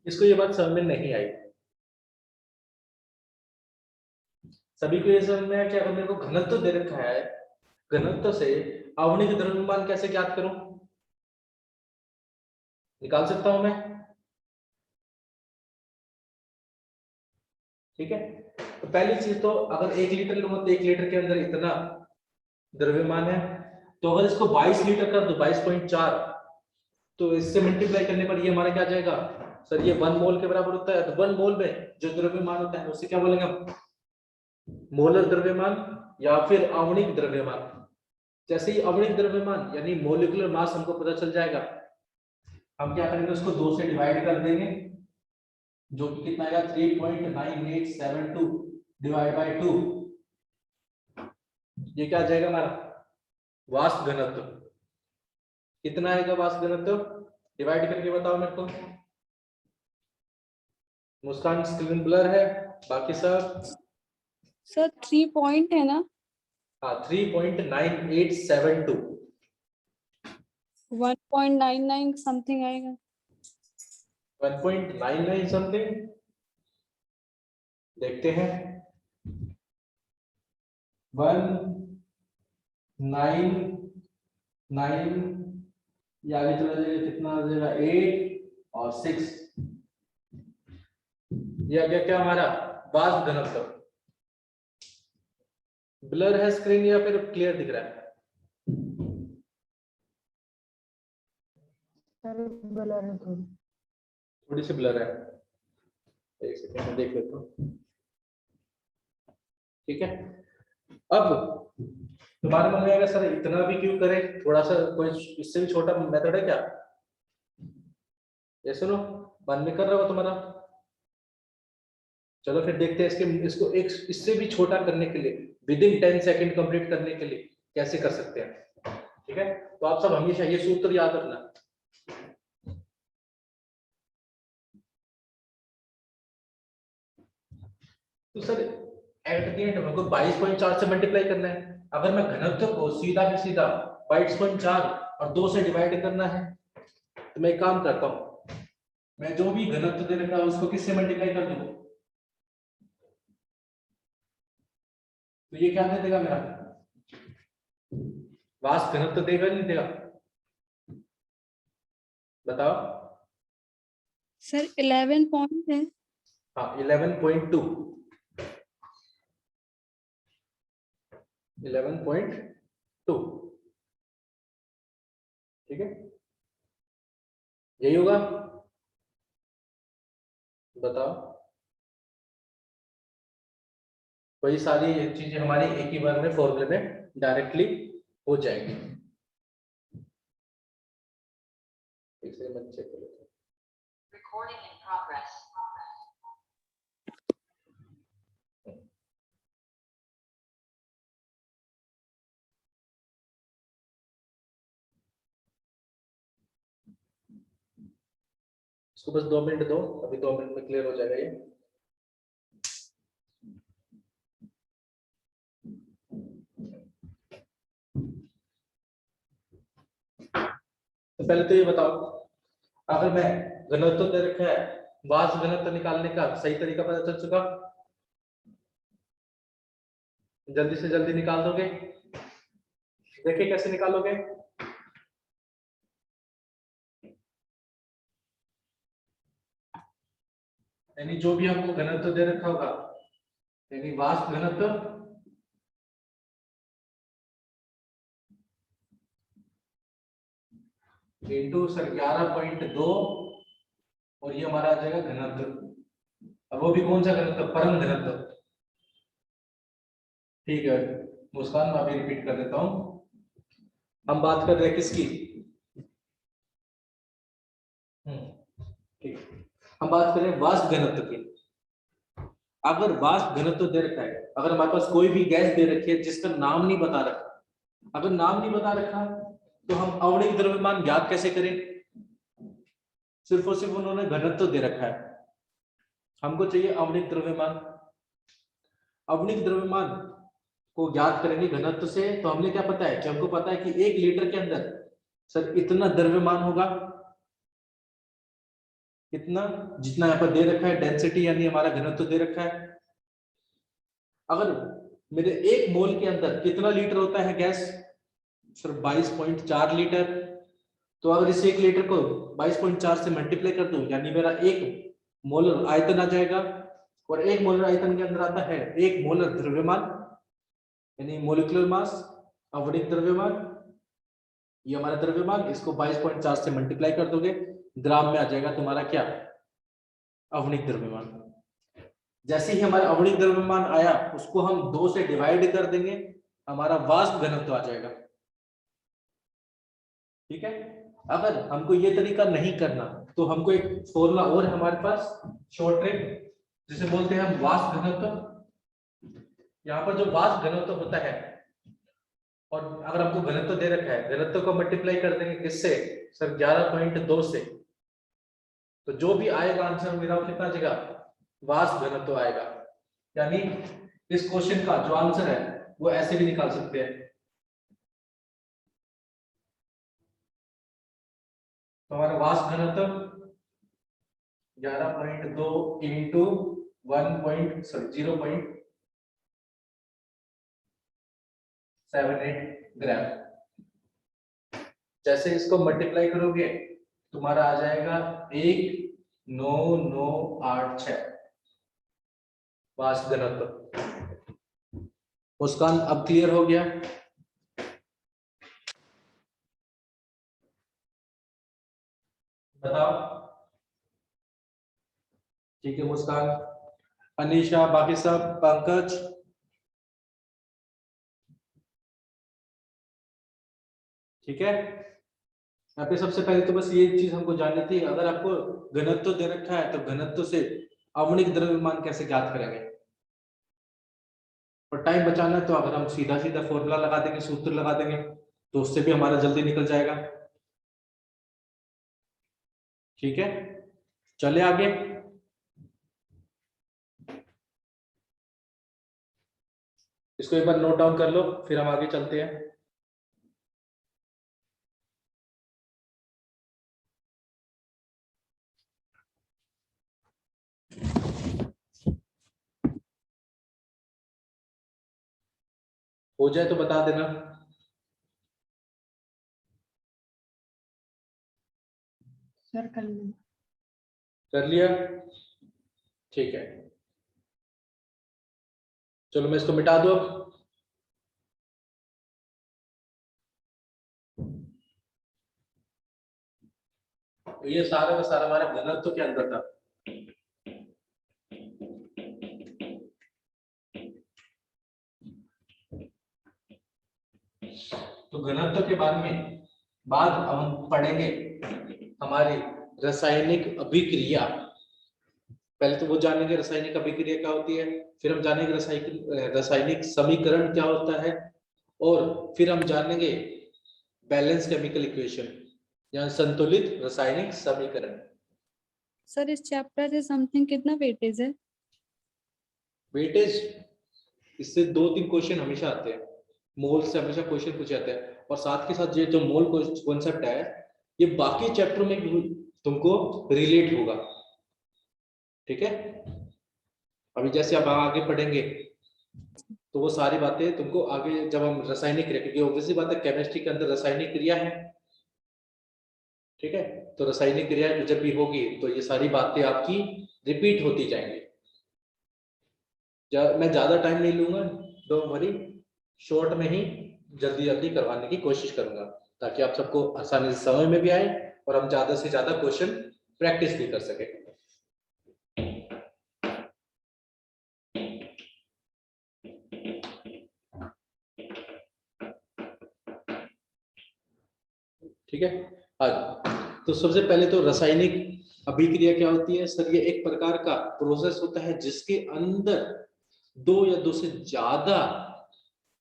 इसको ये बात समझ में नहीं आई। सभी को ये समझ में आया कि अगर मेरे को घनत्व दे रखा है, घनत्व से आवणिक द्रव्यमान कैसे ज्ञात करूं, निकाल सकता हूं मैं? ठीक है, तो पहली चीज तो अगर 1 लीटर लूंगा तो 1 लीटर के अंदर इतना द्रव्यमान है, तो अगर इसको 22 लीटर कर दो 22.4, तो इससे मल्टीप्लाई करने पर ये हमारा क्या आ जाएगा सर, ये 1 मोल के बराबर होता है। तो 1 मोल में जो द्रव्यमान होता है उसे क्या बोलेंगे हम, मोलर द्रव्यमान या फिर आणविक द्रव्यमान। जैसे ही आणविक द्रव्यमान यानी मोलिकुलर मास हमको पता चल जाएगा, हम क्या करेंगे, उसको 2 से डिवाइड कर देंगे, जो कि कितना आएगा 3.9872 डिवाइड बाय 2। ये क्या आ जाएगा हमारा वाष्प घनत्व। कितना आएगा वाष्प घनत्व, डिवाइड करके बताओ मेरे को। मुस्कान स्क्रीन ब्लर है, बाकी सब सर 3 पॉइंट है ना? हाँ 3.9872। 1.99 समथिंग आएगा। 1.99 समथिंग, देखते हैं। 199 ये आगे चला जाएगा, कितना आ जाएगा 8 और 6। ये आ गया क्या हमारा वाष्प घनत्व। ब्लर है स्क्रीन या फिर क्लियर दिख रहा है? ब्लर है, थोड़ी सी ब्लर है, एक सेकंड में देख लेता हूँ। ठीक है, अब तुम्हारे मन में आएगा सर इतना भी क्यों करें, थोड़ा सा कोई इससे भी छोटा मेथड है क्या? ये सुनो, मन में कर रहा हो तुम्हारा, चलो फिर देखते हैं इसको एक इससे भी छोटा करने के लिए, विद इन 10 सेकंड कंप्लीट करने के लिए कैसे कर सकते हैं। ठीक है, तो आप सब हमेशा ये सूत्र याद रखना। तो सर एट द एंड हमको 22.4 से मल्टीप्लाई करना है। अगर मैं घनत्व को सीधा भी सीधा 22.4 और 2 से डिवाइड करना है, तो मैं एक काम करता हूं, मैं जो भी घनत्व दे रखा है उसको किससे मल्टीप्लाई कर दूं, तो ये क्या दे देगा मेरा वाष्प घनत्व, देगा नहीं देगा बताओ? सर 11 पॉइंट है। हाँ 11.2, 11.2। ठीक है, यही होगा, बताओ। वही सारी चीजें हमारी एक ही बार में फॉर्मूले में डायरेक्टली हो जाएगी। एक सेकंड में चेक कर लेता हूं। Recording in progress. इसको बस 2 मिनट दो, अभी 2 मिनट में क्लियर हो जाएगा ये। तो पहले तो ये बताओ, अगर मैं घनत्व दे रखा है, वाष्प घनत्व निकालने का सही तरीका पता चल चुका, जल्दी से जल्दी निकाल दोगे? देखिए कैसे निकालोगे। यानी जो भी हमको घनत्व दे रखा होगा, यानी वाष्प घनत्व इंटू सर 11.2, और ये हमारा आ जाएगा घनत्व। अब वो भी कौन सा घनत्व, परम घनत्व। ठीक है मुस्कान, मैं अभी रिपीट कर देता हूं। हम बात कर रहे हैं किसकी, ठीक, हम बात कर रहे हैं वाष्प घनत्व की। अगर वाष्प घनत्व दे रखा है, अगर हमारे पास कोई भी गैस दे रखी है जिसका नाम नहीं बता रखा, अगर नाम नहीं बता रखा तो हम आणविक द्रव्यमान ज्ञात कैसे करें? सिर्फ और सिर्फ उन्होंने घनत्व दे रखा है, हमको चाहिए आणविक द्रव्यमान। आणविक द्रव्यमान को ज्ञात करेंगे घनत्व से, तो हमने क्या पता है कि हमको पता है कि 1 लीटर के अंदर सर इतना द्रव्यमान होगा। कितना, जितना यहाँ पर दे रखा है डेंसिटी यानी हमारा घनत्व दे रखा है। अगर मेरे 1 मोल के अंदर कितना लीटर होता है गैस, सिर्फ 22.4 लीटर। तो अगर इस 1 लीटर को 22.4 से मल्टीप्लाई कर दूं यानी मेरा 1 मोलर आयतन आ जाएगा। और 1 मोलर आयतन के अंदर आता है 1 मोलर द्रव्यमान यानी मोलिकुलर मास, आवधिक द्रव्यमान। ये हमारा द्रव्यमान, इसको 22.4 से मल्टीप्लाई कर दोगे, ग्राम में आ जाएगा तुम्हारा क्या, आवधिक द्रव्यमान। जैसे ही हमारा आवधिक द्रव्यमान आया उसको हम 2 से डिवाइड कर देंगे, हमारा वाष्प घनत्व आ जाएगा। ठीक है। अगर हमको ये तरीका नहीं करना तो हमको एक फॉर्मूला और है हमारे पास, शॉर्ट ट्रिक, जिसे बोलते हैं हम वाष्प घनत्व। यहाँ पर जो वाष्प घनत्व होता है, और अगर हमको घनत्व दे रखा है, घनत्व को मल्टीप्लाई कर देंगे किससे, सर 11.2 से, तो जो भी आएगा आंसर मेरा वो कितना आ जाएगा, वाष्प घनत्व आएगा। यानी इस क्वेश्चन का जो आंसर है वो ऐसे भी निकाल सकते हैं। तो हमारा वाष्प घनत्व 11.2 इंटू 0.78 ग्राम। जैसे इसको मल्टीप्लाई करोगे तुम्हारा आ जाएगा 19986 वाष्प घनत्व। मुस्कान अब क्लियर हो गया? बताओ। ठीक है मुस्कान, अनीशा, बाकी सब, पंकज, ठीक है। यहाँ पे सबसे पहले तो बस ये चीज हमको जाननी थी, अगर आपको घनत्व दे रखा है तो घनत्व से आवधिक द्रव्यमान कैसे ज्ञात करेंगे। और टाइम बचाना है तो अगर हम सीधा सीधा फॉर्मूला लगा देंगे, सूत्र लगा देंगे, तो उससे भी हमारा जल्दी निकल जाएगा। ठीक है, चले आगे। इसको एक बार नोट डाउन कर लो, फिर हम आगे चलते हैं। हो जाए तो बता देना। सर कर लेना। कर लिया? ठीक है, चलो मैं इसको मिटा दो। तो ये सारा का सारा हमारे घनत्व के अंदर था। तो घनत्व के बाद अब हम पढ़ेंगे हमारी रासायनिक अभिक्रिया। पहले तो वो जानेंगे रासायनिक अभिक्रिया क्या होती है, फिर हम जानेंगे रासायनिक समीकरण क्या होता है, और फिर हम जानेंगे बैलेंस केमिकल इक्वेशन या संतुलित रासायनिक समीकरण। सर इस चैप्टर से समथिंग कितना वेटेज है? वेटेज इससे 2-3 क्वेश्चन हमेशा आते हैं, मोल से हमेशा क्वेश्चन पूछे जाते हैं, और साथ के साथ ये जो मोल कॉन्सेप्ट है ये बाकी चैप्टर में भी तुमको रिलेट होगा। ठीक है, अभी जैसे अब आगे पढ़ेंगे तो वो सारी बातें तुमको आगे जब हम रासायनिक क्रिया, क्योंकि ऑब्वियसली बात है केमिस्ट्री के अंदर रासायनिक क्रिया है। ठीक है, तो रासायनिक क्रिया जब भी होगी तो ये सारी बातें आपकी रिपीट होती जाएंगी। मैं ज्यादा टाइम नहीं लूंगा, डोंट वरी, शॉर्ट में ही जल्दी जल्दी करवाने की कोशिश करूंगा ताकि आप सबको आसानी से समझ में भी आए और हम ज्यादा से ज्यादा क्वेश्चन प्रैक्टिस भी कर सके। ठीक है, आज तो सबसे पहले तो रासायनिक अभिक्रिया क्या होती है सर? ये एक प्रकार का प्रोसेस होता है जिसके अंदर 2 या 2 से ज्यादा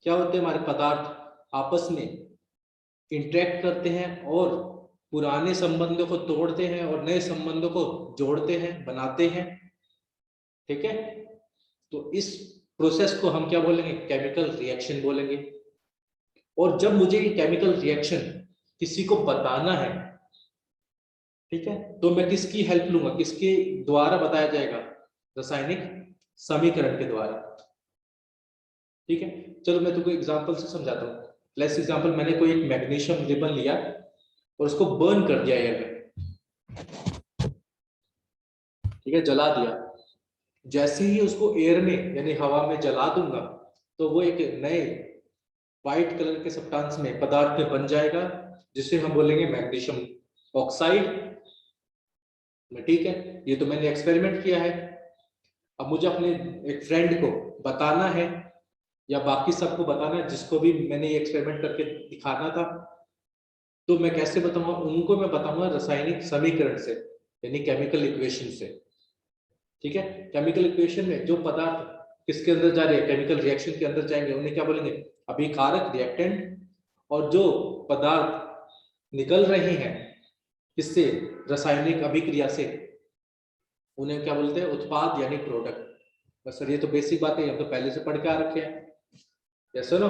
क्या होते हैं हमारे पदार्थ आपस में इंटरेक्ट करते हैं और पुराने संबंधों को तोड़ते हैं और नए संबंधों को जोड़ते हैं, बनाते हैं। ठीक है, तो इस प्रोसेस को हम क्या बोलेंगे? केमिकल रिएक्शन बोलेंगे। और जब मुझे ये केमिकल रिएक्शन किसी को बताना है ठीक है, तो मैं किसकी हेल्प लूंगा, किसके द्वारा बताया जाएगा, रासायनिक समीकरण के द्वारा। ठीक है, चलो मैं तुमको एग्जांपल से समझाता हूँ। लेट्स एग्जांपल, मैंने कोई एक मैग्नीशियम रिबन लिया और उसको बर्न कर दिया एयर में, ठीक है, जला दिया। जैसे ही उसको एयर में यानी हवा में जला दूंगा तो वो एक नए व्हाइट कलर के सब्सटेंस में, पदार्थ में बन जाएगा, जिसे हम बोलेंगे मैग्नीशियम ऑक्साइड। ठीक है, ये तो मैंने एक्सपेरिमेंट किया है। अब मुझे अपने एक फ्रेंड को बताना है या बाकी सबको बताना है, जिसको भी मैंने ये एक्सपेरिमेंट करके दिखाना था, तो मैं कैसे बताऊंगा उनको? मैं बताऊंगा रासायनिक समीकरण से, यानी केमिकल इक्वेशन से। ठीक है, केमिकल इक्वेशन में जो पदार्थ किसके अंदर जा रहे हैं, केमिकल रिएक्शन के अंदर जाएंगे, उन्हें क्या बोलेंगे? अभिकारक, रिएक्टेंट। और जो पदार्थ निकल रहे हैं किससे, रासायनिक अभिक्रिया से, उन्हें क्या बोलते हैं? उत्पाद यानी प्रोडक्ट। बस सर, ये तो बेसिक बात है, हम तो पहले से पढ़ के आ रखे हैं। यस नो,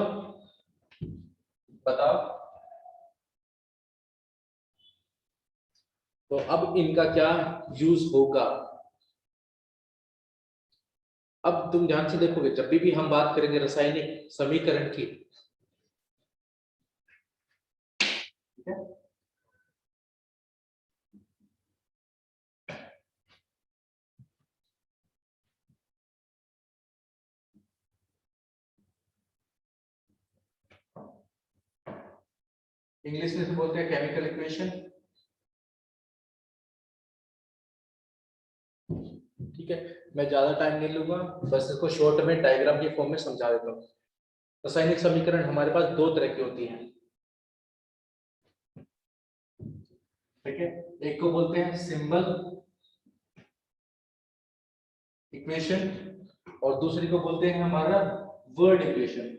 बताओ। तो अब इनका क्या यूज होगा? अब तुम ध्यान से देखोगे, जब भी हम बात करेंगे रासायनिक समीकरण की, ठीक है, इंग्लिश में से बोलते हैं केमिकल इक्वेशन। ठीक है, मैं ज्यादा टाइम नहीं लूंगा, बस इसको शॉर्ट में डायग्राम के फॉर्म में समझा देता हूँ। रासायनिक समीकरण हमारे पास दो तरह की होती हैं। ठीक है, एक को बोलते हैं सिंबल इक्वेशन और दूसरी को बोलते हैं हमारा वर्ड इक्वेशन।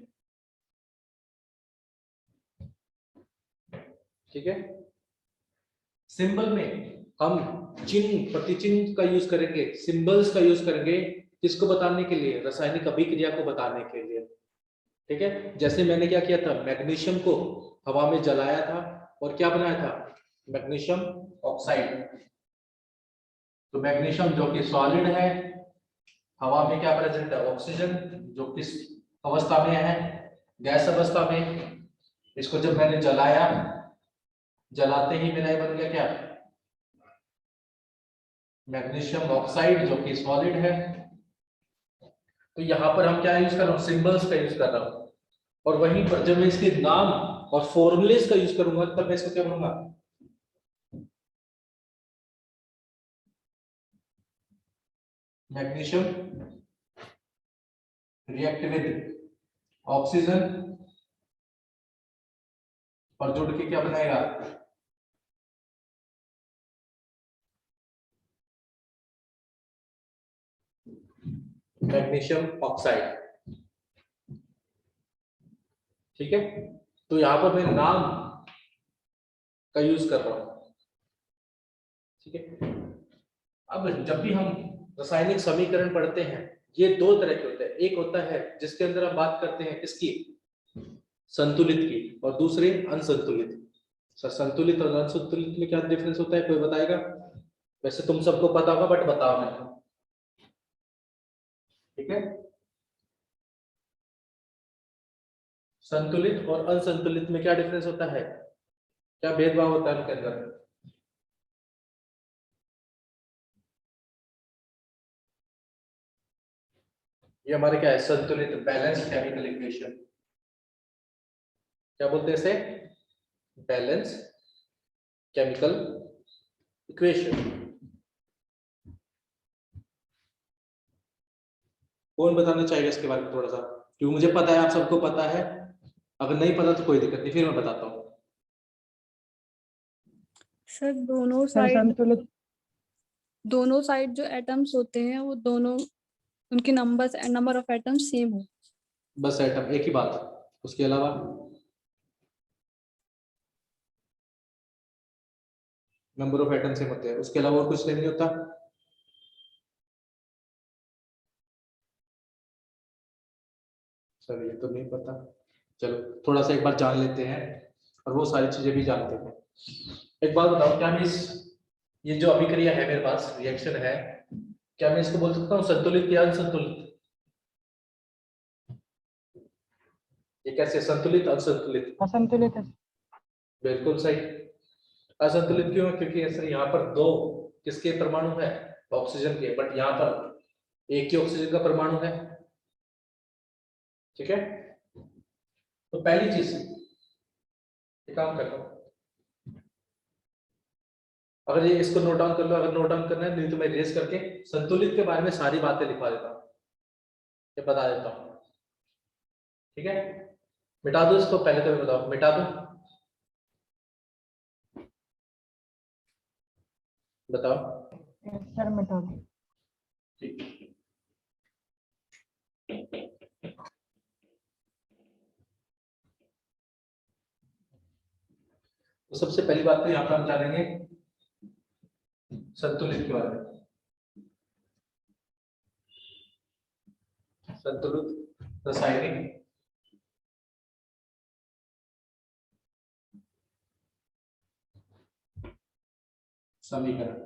ठीक है, सिंबल में हम चिन्ह, प्रतिचिन्ह का यूज करेंगे, सिंबल्स का यूज करेंगे, किसको बताने के लिए? रासायनिक अभिक्रिया को बताने के लिए। ठीक है, जैसे मैंने क्या किया था, मैग्नीशियम को हवा में जलाया था और क्या बनाया था? Magnesium oxide. तो मैग्नीशियम जो कि सॉलिड है, हवा में क्या प्रेजेंट है? ऑक्सीजन, जो किस अवस्था में है? गैस अवस्था में। इसको जब मैंने जलाया, जलाते ही मेरा ये बन गया क्या? मैग्नीशियम ऑक्साइड, जो कि सॉलिड है। तो यहाँ पर हम क्या यूज कर रहा हूँ? सिंबल्स का यूज कर रहा हूँ। और वहीं पर जब मैं इसके नाम और फॉर्मूलेस का यूज करूंगा, तब मैं इसको क्या बोलूंगा? मैग्नीशियम रिएक्ट विद ऑक्सीजन और जुड़ के क्या बनाएगा? Magnesium oxide. ठीक है, तो यहां पर मैं नाम का यूज कर रहा हूं। ठीक है, अब जब भी हम रासायनिक समीकरण पढ़ते हैं, ये दो तरह के होते हैं। एक होता है जिसके अंदर हम बात करते हैं किसकी? संतुलित की, और दूसरे अनसंतुलित। सर, संतुलित और अनसंतुलित में क्या डिफरेंस होता है, कोई बताएगा? वैसे तुम सबको पता होगा, बट बताओ मैं। ठीक है, संतुलित और असंतुलित में क्या डिफरेंस होता है, क्या भेदभाव होता है उनके अंदर? ये हमारे क्या है? संतुलित, बैलेंस केमिकल इक्वेशन। क्या बोलते हैं इसे? Balance chemical equation. कौन बताना चाहेगा इसके बारे में थोड़ा सा? क्योंकि मुझे पता है, आप सबको पता है। अगर नहीं पता तो कोई दिक्कत नहीं, फिर मैं बताता हूँ। सर दोनों सर साइड, संतुलित। दोनों साइड जो एटम्स होते हैं वो दोनों, उनके नंबर ऑफ एटम्स सेम हो। बस एटम एक ही बात, उसके अलावा नंबर ऑफ एटम सेम होते हैं, उसके अलावा और कुछ नहीं होता। सर ये तो नहीं पता, चलो थोड़ा सा एक बार जान लेते हैं, और वो सारी चीजें भी जानते हैं। एक बात बताओ, क्या मैं इस ये जो अभिक्रिया है मेरे पास, रिएक्शन है, क्या मैं इसको बोल सकता हूँ संतुलित या असंतुलित? ये कैसे, संतुलित असंतुलित? असंतुलित है। बिल्कुल सही। असंतुलित क्यों है? क्योंकि सर यहाँ पर दो किसके परमाणु है, ऑक्सीजन के, बट यहाँ पर एक ही ऑक्सीजन का परमाणु है। ठीक है, तो पहली चीज ये काम करता हूँ, अगर ये इसको नोट डाउन कर लो, अगर नोट डाउन करना है नहीं तो मैं रेस करके संतुलित के बारे में सारी बातें लिखवा देता हूँ, ये बता देता हूँ। ठीक है, मिटा दो इसको, पहले तो बताओ, मिटा दो, बताओ। सर मिटा दो। ठीक, तो सबसे पहली बात तो यहाँ पर हम जानेंगे संतुलित के बारे में। संतुलित रासायनिक समीकरण।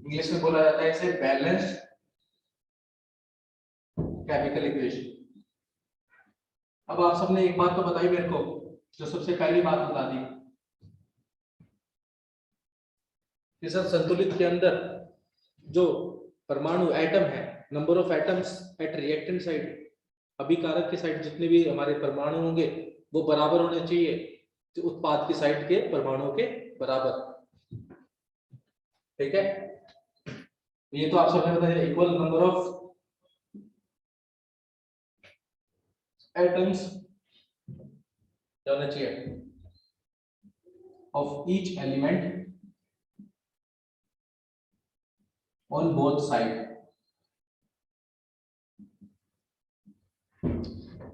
इंग्लिश में बोला जाता है इसे बैलेंस्ड केमिकल इक्वेशन। अब आप सबने एक बात तो बताई मेरे को, जो सबसे पहली बात बता दी कि सर संतुलित के अंदर जो परमाणु एटम है, number of atoms at reactant side, अभिकारक की साइड जितने भी हमारे परमाणु होंगे वो बराबर होने चाहिए तो उत्पाद की साइड के परमाणुओं के बराबर। ठीक है, ये तो आप सबने बताया, इक्वल नंबर ऑफ एटम्स होना चाहिए of each element on both side.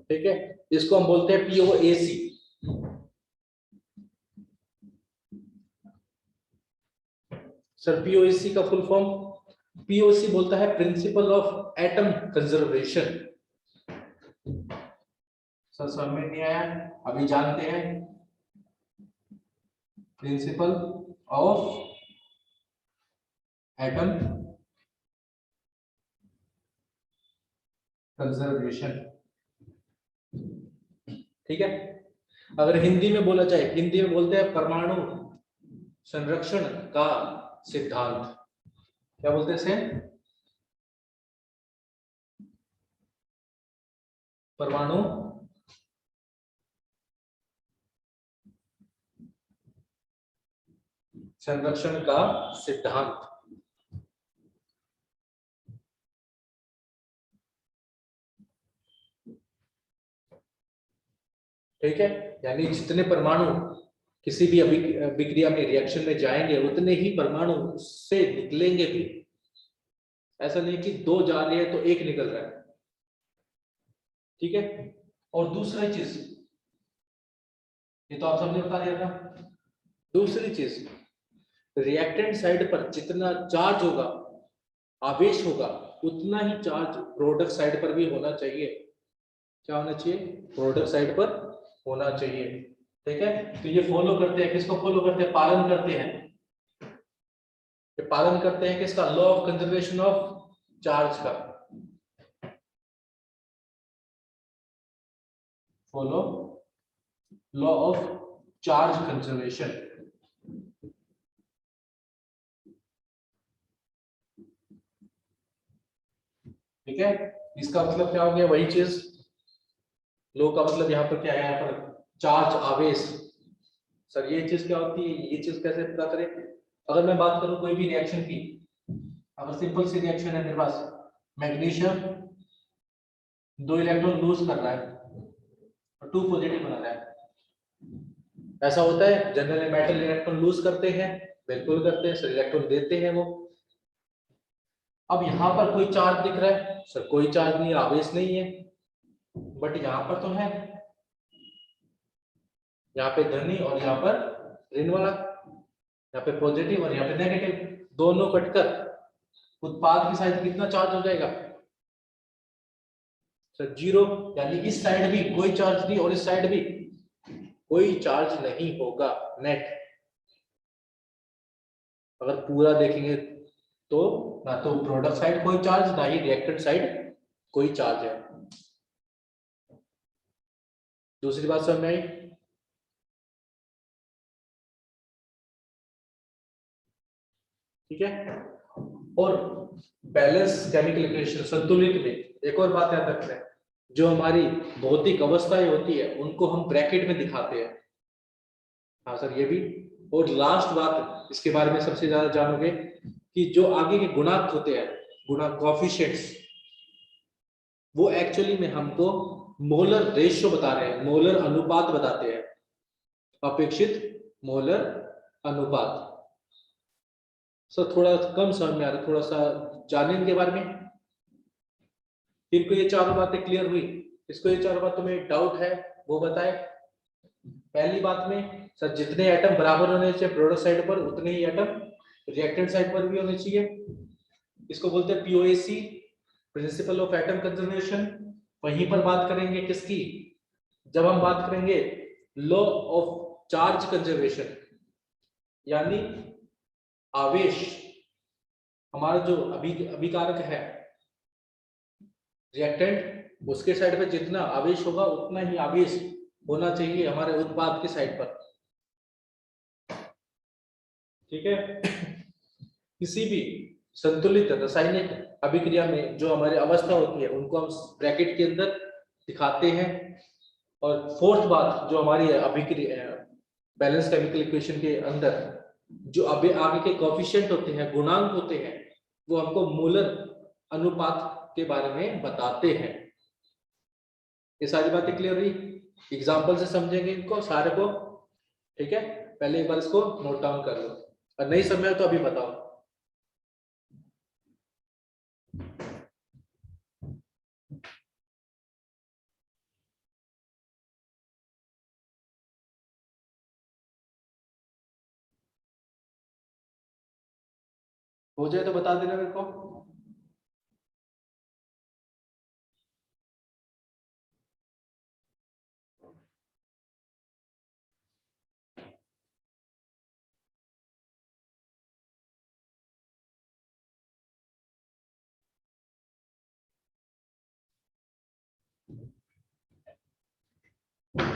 ठीक है, इसको हम बोलते हैं POAC। सर POAC का फुल फॉर्म, POC बोलता है principle of atom conservation. Sir समझ में नहीं आया, अभी जानते हैं। Principle of atom conservation. ठीक है, अगर हिंदी में बोला जाए, हिंदी में बोलते हैं परमाणु संरक्षण का सिद्धांत। क्या बोलते हैं इसे? परमाणु संरक्षण का सिद्धांत। ठीक है, यानी जितने परमाणु किसी भी अभिक्रिया में, रिएक्शन में जाएंगे उतने ही परमाणु उससे निकलेंगे भी। ऐसा नहीं कि दो जा रहे हैं तो एक निकल रहा है। ठीक है, और दूसरी चीज, ये तो आप सबने बता दिया था। दूसरी चीज, रिएक्टेंट साइड पर जितना चार्ज होगा, आवेश होगा, उतना ही चार्ज प्रोडक्ट साइड पर भी होना चाहिए। क्या होना चाहिए? प्रोडक्ट साइड पर होना चाहिए। ठीक है, तो ये फॉलो करते हैं, किसको फॉलो करते हैं? पालन करते हैं। ये पालन करते हैं किसका? Law of conservation of charge का। Follow law of charge conservation. ठीक है, इसका मतलब क्या हो गया? वही चीज, लो का मतलब यहाँ पर क्या है? यहाँ पर चार्ज, आवेश। सर ये चीज क्या होती है? ये चीज कैसे पता करें? अगर मैं बात करूं कोई भी रिएक्शन की, अगर सिंपल सी रिएक्शन है मेरे पास, मैग्नीशियम 2 इलेक्ट्रॉन लूज कर रहा है और 2 पॉजिटिव बना रहा है। ऐसा होता है? जनरली मेटल इलेक्ट्रॉन लूज करते हैं, बिल्कुल करते हैं सर, इलेक्ट्रॉन देते हैं वो। अब यहाँ पर कोई चार्ज दिख रहा है? सर कोई चार्ज नहीं, आवेश नहीं है, बट यहाँ पर तो है, यहाँ पे धनी और यहाँ पर ऋण वाला, यहाँ पे पॉजिटिव और यहाँ पे नेगेटिव, दोनों कटकर उत्पाद की साइड कितना चार्ज हो जाएगा? सर जीरो, यानी इस साइड भी कोई चार्ज नहीं और इस साइड भी कोई चार्ज नहीं होगा नेट। अगर पूरा देखेंगे तो ना तो प्रोडक्ट साइड कोई चार्ज, ना ही रिएक्टेंट साइड कोई चार्ज है। दूसरी बात समझ में आई? ठीक है। और बैलेंस केमिकल इक्वेशन, संतुलित में एक और बात याद रखना है, जो हमारी भौतिक अवस्थाएं होती है उनको हम ब्रैकेट में दिखाते हैं। हाँ सर ये भी। और लास्ट बात इसके बारे में सबसे ज्यादा जानोगे कि जो आगे के गुणांक होते हैं, गुणांक कोएफिशिएंट्स, वो एक्चुअली में हमको मोलर रेशियो बता रहे हैं, मोलर अनुपात बताते हैं, अपेक्षित मोलर अनुपात। सर थोड़ा कम समझ में आ रहा है, थोड़ा सा जाने इनके बारे में। इनको ये चारों बातें क्लियर हुई? इसको ये चारों बातों में डाउट है वो बताए। पहली बात में सर जितने एटम बराबर होने चाहिए प्रोडक्ट साइड पर, उतने ही एटम रिएक्टेंट साइड पर भी होने चाहिए। इसको बोलते हैं POAC, principle of atom conservation. वहीं पर बात करेंगे किसकी, जब हम बात करेंगे लॉ ऑफ चार्ज कंजर्वेशन, यानी आवेश, हमारा जो अभिकारक है रिएक्टेंट, उसके साइड पे जितना आवेश होगा उतना ही आवेश होना चाहिए हमारे उत्पाद के साइड पर। ठीक है। किसी भी संतुलित रासायनिक अभिक्रिया में जो हमारी अवस्था होती है उनको हम ब्रैकेट के अंदर दिखाते हैं। और फोर्थ बात, जो हमारी अभिक्रिया बैलेंस केमिकल इक्वेशन के अंदर जो अभी आगे के कोएफिशिएंट होते हैं, गुणांक होते हैं, वो हमको मोलर अनुपात के बारे में बताते हैं। ये सारी बातें क्लियर हुई? एग्जांपल से समझेंगे इनको सारे को। ठीक है, पहले एक बार इसको नोट डाउन कर लो, और नहीं समझा तो अभी बताओ। हो जाए तो बता देना मेरे को।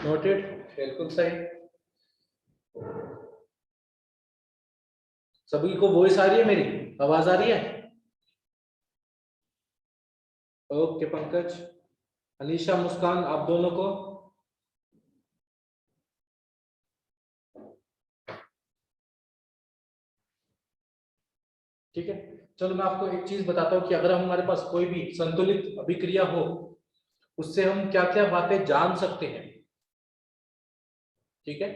नोटेड, बिल्कुल सही। सभी को वॉइस आ रही है, मेरी आवाज आ रही है? ओके पंकज, अनीशा, मुस्कान, आप दोनों को। ठीक है, चलो मैं आपको एक चीज बताता हूँ कि अगर हमारे पास कोई भी संतुलित अभिक्रिया हो, उससे हम क्या क्या बातें जान सकते हैं। ठीक है,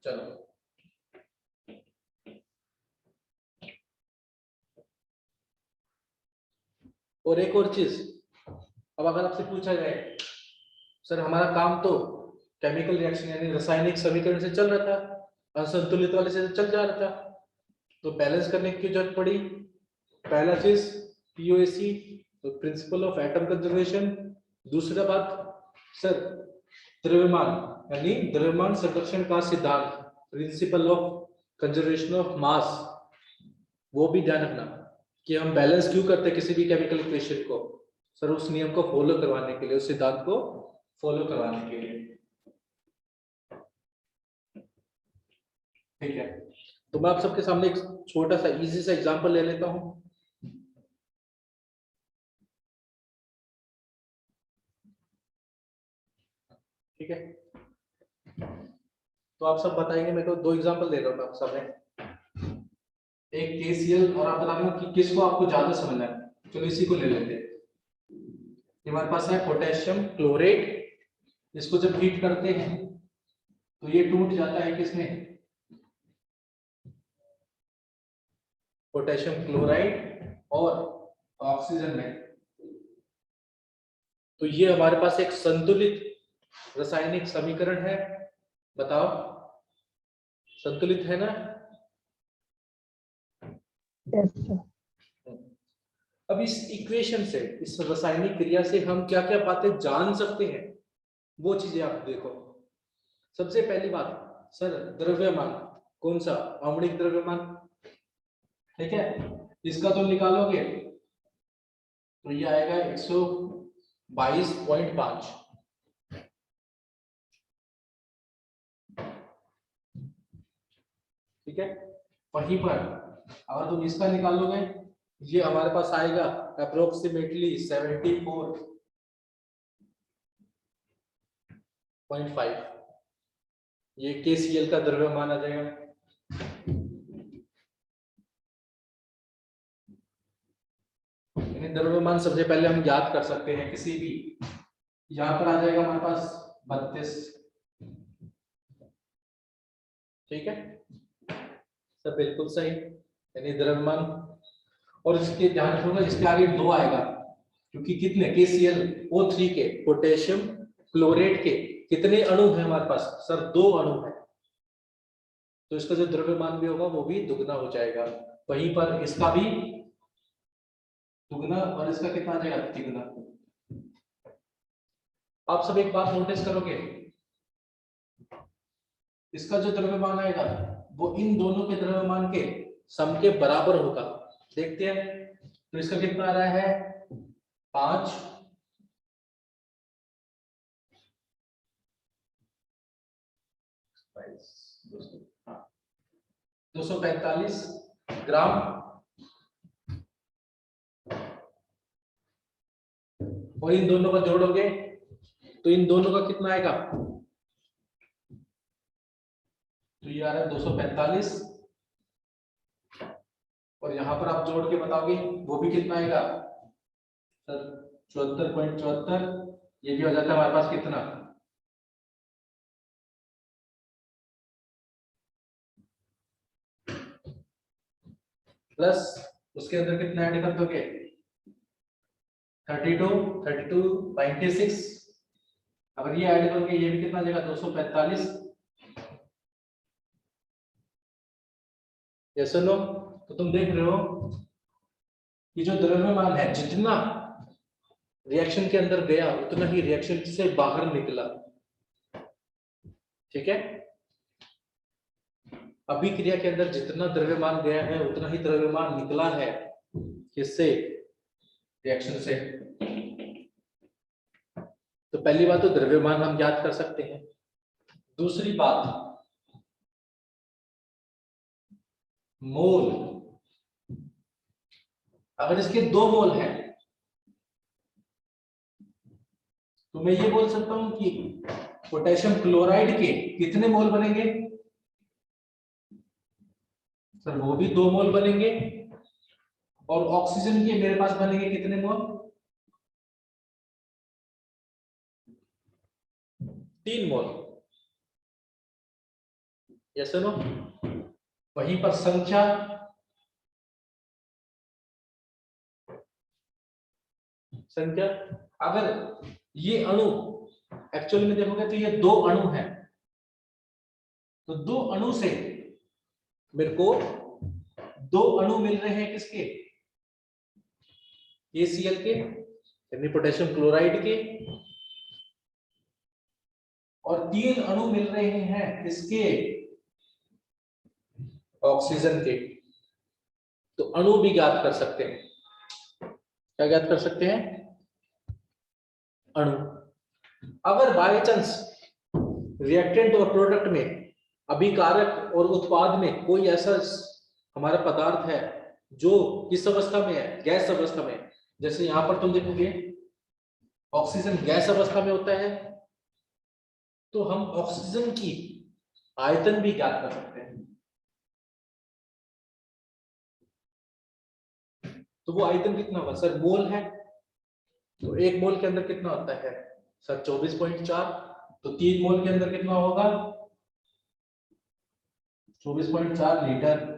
चलो। और एक और चीज, अब अगर आपसे पूछा जाए सर हमारा काम तो केमिकल रिएक्शन यानी रासायनिक समीकरण से चल रहा था, असंतुलित वाले से चल जा रहा था, तो बैलेंस करने की जरूरत पड़ी। पहला चीज पीओएसी, तो प्रिंसिपल ऑफ एटम कंजर्वेशन। दूसरा बात सर द्रव्यमान यानी द्रव्यमान संरक्षण का सिद्धांत, principle of conservation of mass. वो भी ध्यान रखना कि हम बैलेंस क्यों करते हैं किसी भी केमिकल इक्वेशन को, सर उस नियम को फॉलो करवाने के लिए, उस सिद्धांत को फॉलो करवाने के लिए। ठीक है, तो मैं आप सबके सामने एक छोटा सा इजी सा एग्जांपल ले लेता हूं। ठीक है, तो आप सब बताएंगे, मेरे को दो एग्जांपल दे रहा हूं मैं आप सामने, एक KCl, और आप बताएंगे कि किसको आपको ज्यादा समझना है। चलो इसी को ले लेते हैं। ये हमारे पास है पोटेशियम क्लोरेट, इसको जब हीट करते हैं तो ये टूट जाता है किसमें, पोटेशियम क्लोराइड और ऑक्सीजन में। तो ये हमारे पास एक संतुलित रासायनिक समीकरण है। बताओ संतुलित है ना? Yes, sir. अब इस इक्वेशन से, इस रासायनिक क्रिया से हम क्या क्या बातें जान सकते हैं, वो चीजें आप देखो। सबसे पहली बात सर, द्रव्यमान कौन सा, आणविक द्रव्यमान, ठीक है, इसका तो निकालोगे तो ये आएगा 122.5, ठीक है। वहीं पर अगर तुम इसका निकालोगे, ये हमारे पास आएगा अप्रोक्सीमेटली 74.5, ये KCl का द्रव्यमान आ जाएगा। द्रव्यमान सबसे पहले हम याद कर सकते हैं किसी भी, यहां पर आ जाएगा हमारे पास 32, ठीक है सर, बिल्कुल सही, यानी द्रव्यमान। और इसके ध्यान रखोगे इसके आगे 2 आएगा, क्योंकि कितने KClO3 के, पोटेशियम क्लोरेट के कितने अणु हैं हमारे पास सर, 2 अणु हैं, तो इसका जो द्रव्यमान भी होगा वो भी दुगना हो जाएगा। वहीं पर इसका भी दुगना और इसका कितना आ जाएगा, तिगुना। आप सब एक बात नोटिस करोगे, इसका जो द्रव्यमान आएगा वो इन दोनों के द्रव्यमान के सम के बराबर होगा। देखते हैं, तो इसका कितना आ रहा है 5, हाँ 245 ग्राम, और इन दोनों का जोड़ोगे तो इन दोनों का कितना आएगा, तो ये आ रहा है 245, और यहां पर आप जोड़ के बताओगे वो भी कितना आएगा सर, 74.74, ये भी हो जाता है हमारे पास कितना, प्लस उसके अंदर कितना ऐड कर दोगे, 96, अगर ये ऐड करोगे ये भी कितना आ जाएगा 245, ये सुनो, तो तुम देख रहे हो कि जो द्रव्यमान है जितना रिएक्शन के अंदर गया उतना ही रिएक्शन से बाहर निकला, ठीक है। अभिक्रिया के अंदर जितना द्रव्यमान गया है उतना ही द्रव्यमान निकला है, किससे, रिएक्शन से। तो पहली बात तो द्रव्यमान हम याद कर सकते हैं। दूसरी बात मोल, अगर इसके 2 मोल हैं तो मैं ये बोल सकता हूं कि पोटेशियम क्लोराइड के कितने मोल बनेंगे सर, वो भी 2 मोल बनेंगे, और ऑक्सीजन के मेरे पास बनेंगे कितने मोल, 3 मोल, यस नो। वहीं पर संख्या, अगर ये अणु एक्चुअली में देखोगे तो ये 2 अणु हैं, तो 2 अणु से मेरे को 2 अणु मिल रहे हैं किसके, KCl के, यानी पोटेशियम क्लोराइड के, और 3 अणु मिल रहे हैं किसके, ऑक्सीजन के। तो अणु भी ज्ञात कर सकते हैं, क्या ज्ञात कर सकते हैं, अणु। अगर बाय चांस रिएक्टेंट और प्रोडक्ट में, अभिकारक और उत्पाद में कोई ऐसा हमारा पदार्थ है जो किस अवस्था में है, गैस अवस्था में, जैसे यहां पर तुम देखोगे ऑक्सीजन गैस अवस्था में होता है, तो हम ऑक्सीजन की आयतन भी ज्ञात कर सकते हैं। तो वो आयतन कितना होगा सर, मोल है, तो 1 मोल के अंदर कितना होता है सर 24.4, तो 3 मोल के अंदर कितना होगा 24.4 लीटर।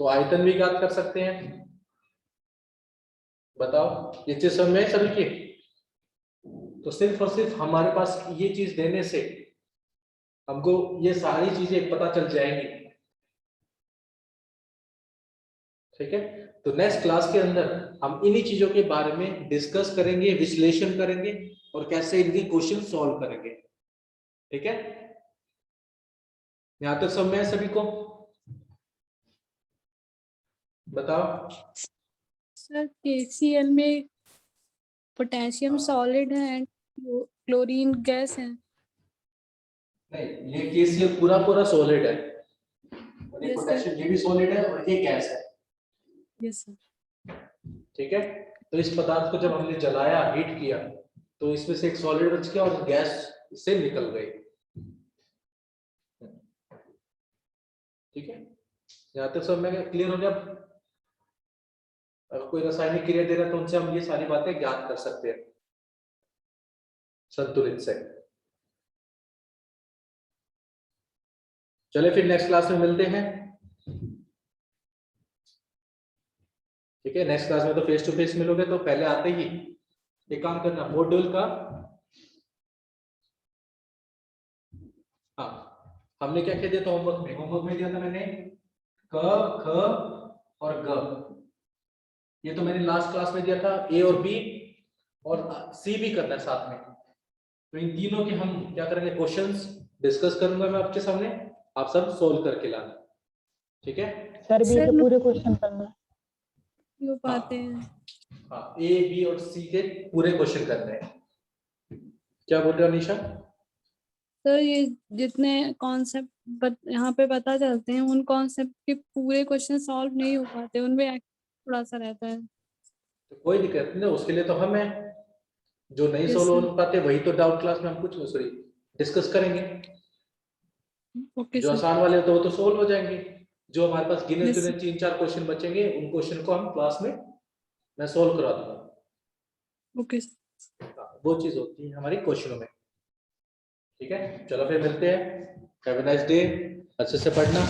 तो आयतन भी ज्ञात कर सकते हैं, बताओ ये चीज समझ सभी की। तो सिर्फ और सिर्फ हमारे पास ये चीज देने से हमको ये सारी चीजें पता चल जाएंगी, ठीक है, तो नेक्स्ट क्लास के अंदर हम इन्हीं चीजों के बारे में डिस्कस करेंगे, विश्लेषण करेंगे और कैसे इनके क्वेश्चन सॉल्व करेंगे। ठीक है, यहां तक समझ में है सभी को? बताओ। सर KCl में पोटेशियम सॉलिड है एंड क्लोरीन गैस है। नहीं, ये KCl पूरा पूरा सॉलिड है और ये Yes, sir. पोटेशियम ये भी सॉलिड है और ये गैस है। Yes sir. ठीक है, तो इस पदार्थ को जब हमने जलाया, हीट किया, तो इसमें से एक सॉलिड बच गया और गैस से निकल गई। ठीक है, यहाँ तक सब में क्लियर हो गया? अगर कोई रासायनिक क्रिया दे रहा है तो उनसे हम ये सारी बातें ज्ञात कर सकते हैं संतुलित से। चले फिर नेक्स्ट क्लास में मिलते हैं। ठीक है, नेक्स्ट क्लास में तो फेस टू फेस मिलोगे, तो पहले आते ही एक काम करना, मॉड्यूल का, हाँ हमने क्या किया था होमवर्क में? होमवर्क में दिया था मैंने क, ख और ग। ये तो मैंने लास्ट क्लास में दिया था, ए और बी और सी भी करना है साथ में। तो इन तीनों के हम क्या करेंगे, क्वेश्चंस डिस्कस करूंगा मैं आपके सामने, आप सब सोल्व करके लाना। ठीक है सर बी सर, के पूरे क्वेश्चन करना है। वो पाते हैं। हाँ, ए बी और सी के पूरे क्वेश्चन करने हैं। क्या बोल रहे हो अनीशा? सर ये जितने कॉन्सेप्ट यहाँ पे पता चलते हैं, उन कॉन्सेप्ट के पूरे क्वेश्चन सॉल्व नहीं हो पाते, उनमें थोड़ा सा रहता है। तो कोई दिक्कत नहीं, उसके लिए तो हम हैं। जो नहीं Yes, सोल्व sir. हो पाते वही तो डाउट क्लास में हम कुछ सॉरी डिस्कस करेंगे। ओके जो सर। आसान वाले तो वो तो सोल्व हो जाएंगे। जो हमारे पास गिने Yes, चुने 3-4 क्वेश्चन बचेंगे, उन क्वेश्चन को हम क्लास में मैं सोल्व करा दूंगा। Okay sir. वो चीज होती है हमारी क्वेश्चनों में। ठीक है, चलो फिर मिलते हैं। हैव अ नाइस डे, अच्छे से पढ़ना।